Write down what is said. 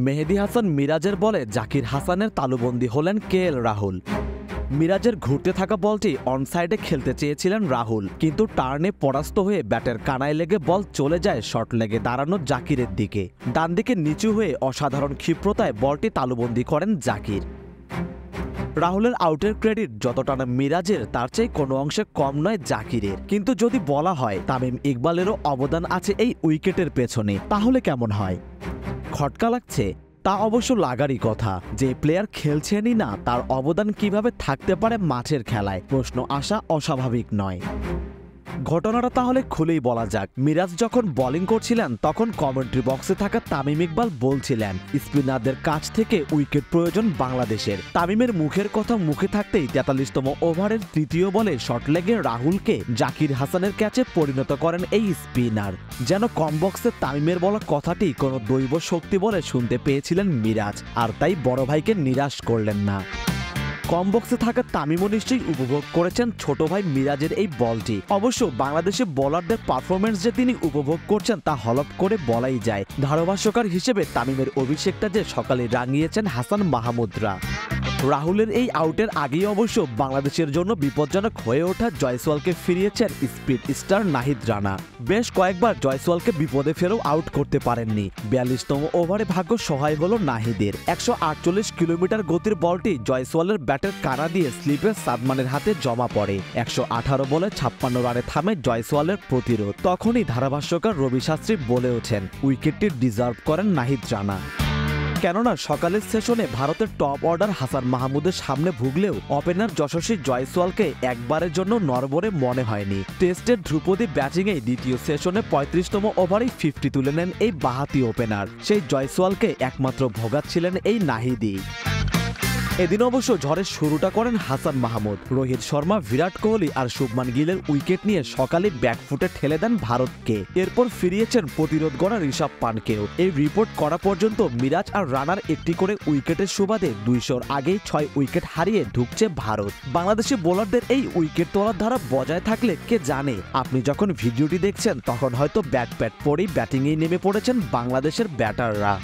মেহেদী হাসান মিরাজের বলে জাকির হাসানের তালুবন্দী হলেন কেএল রাহুল। মিরাজের ঘুরতে থাকা বলটি অনসাইডে খেলতে চেয়েছিলেন রাহুল, কিন্তু টার্নে পরাস্ত হয়ে ব্যাটের কানায় লেগে বল চলে যায় শর্ট লেগে দাঁড়ানো জাকিরের দিকে। ডান দিকে নিচু হয়ে অসাধারণ ক্ষিপ্রতায় বলটি তালুবন্দী করেন জাকির। রাহুলের আউটের ক্রেডিট যতটা না মিরাজের, তার চেয়ে কোনো অংশে কম নয় জাকিরের। কিন্তু যদি বলা হয় তামিম ইকবালেরও অবদান আছে এই উইকেটের পেছনে, তাহলে কেমন হয়? খটকা লাগছে? তা অবশ্য লাগারই কথা। যে প্লেয়ার খেলছেনই না, তার অবদান কিভাবে থাকতে পারে মাঠের খেলায়, প্রশ্ন আসা অস্বাভাবিক নয়। ঘটনাটা তাহলে খুলেই বলা যাক। মিরাজ যখন বোলিং করছিলেন তখন কমেন্ট্রি বক্সে থাকা তামিম ইকবাল বলছিলেন স্পিনারদের কাছ থেকে উইকেট প্রয়োজন বাংলাদেশের। তামিমের মুখের কথা মুখে থাকতেই ৪৩তম ওভারের তৃতীয় বলে শর্ট লেগে রাহুলকে জাকির হাসানের ক্যাচে পরিণত করেন এই স্পিনার। যেন কম বক্সে তামিমের বলা কথাটি কোনো দৈব শক্তি বলে শুনতে পেয়েছিলেন মিরাজ, আর তাই বড় ভাইকে নিরাশ করলেন না। কম বক্সে থাকা তামিমও নিশ্চয়ই উপভোগ করেছেন ছোট ভাই মিরাজের এই বলটি। অবশ্য বাংলাদেশে বোলারদের পারফরমেন্স যে তিনি উপভোগ করছেন তা হলফ করে বলাই যায়। ধারাভাষ্যকার হিসেবে তামিমের অভিষেকটা যে সকালে রাঙিয়েছেন হাসান মাহমুদরা। রাহুলের এই আউটের আগেই অবশ্য বাংলাদেশের জন্য বিপজ্জনক হয়ে ওঠা জয়সওয়ালকে ফিরিয়েছেন স্পিড স্টার নাহিদ রানা। বেশ কয়েকবার জয়সওয়ালকে বিপদে ফেলেও আউট করতে পারেননি। ৪২তম ওভারে ভাগ্য সহায় হলো নাহিদের। ১৪৮ কিলোমিটার গতির বলটি জয়সওয়ালের ব্যাটের কানা দিয়ে স্লিপে সাদমানের হাতে জমা পড়ে। ১১৮ বলে ৫৬ রানে থামে জয়সওয়ালের প্রতিরোধ। তখনই ধারাভাষ্যকার রবি শাস্ত্রী বলে ওঠেন উইকেটটি ডিজার্ভ করেন নাহিদ রানা। কেননা সকালের সেশনে ভারতের টপ অর্ডার হাসান মাহমুদের সামনে ভুগলেও ওপেনার যশস্বী জয়সওয়ালকে একবারের জন্য নড়বড়ে মনে হয়নি। টেস্টের ধ্রুপদী ব্যাটিংয়ে দ্বিতীয় সেশনে ৩৫তম ওভারেই 50 তুলে নেন এই বাঁহাতি ওপেনার। সেই জয়সওয়ালকে একমাত্র ভোগাচ্ছিলেন এই নাহিদই। এদিন অবশ্য ঝড়ের শুরুটা করেন হাসান মাহমুদ। রোহিত শর্মা, বিরাট কোহলি আর শুভমান গিলের উইকেট নিয়ে সকালে ব্যাকফুটে ঠেলে দেন ভারতকে। এরপর ফিরিয়েছেন প্রতিরোধ গড়া ঋষভ পান্টকেও। এই রিপোর্ট করা পর্যন্ত মিরাজ আর রানার একটি করে উইকেটের সুবাদে ২০০-র আগেই ৬ উইকেট হারিয়ে ঢুকছে ভারত। বাংলাদেশি বোলারদের এই উইকেট তোলার ধারা বজায় থাকলে কে জানে, আপনি যখন ভিডিওটি দেখছেন তখন হয়তো ব্যাট প্যাট পরেই ব্যাটিংয়ে নেমে পড়েছেন বাংলাদেশের ব্যাটাররা।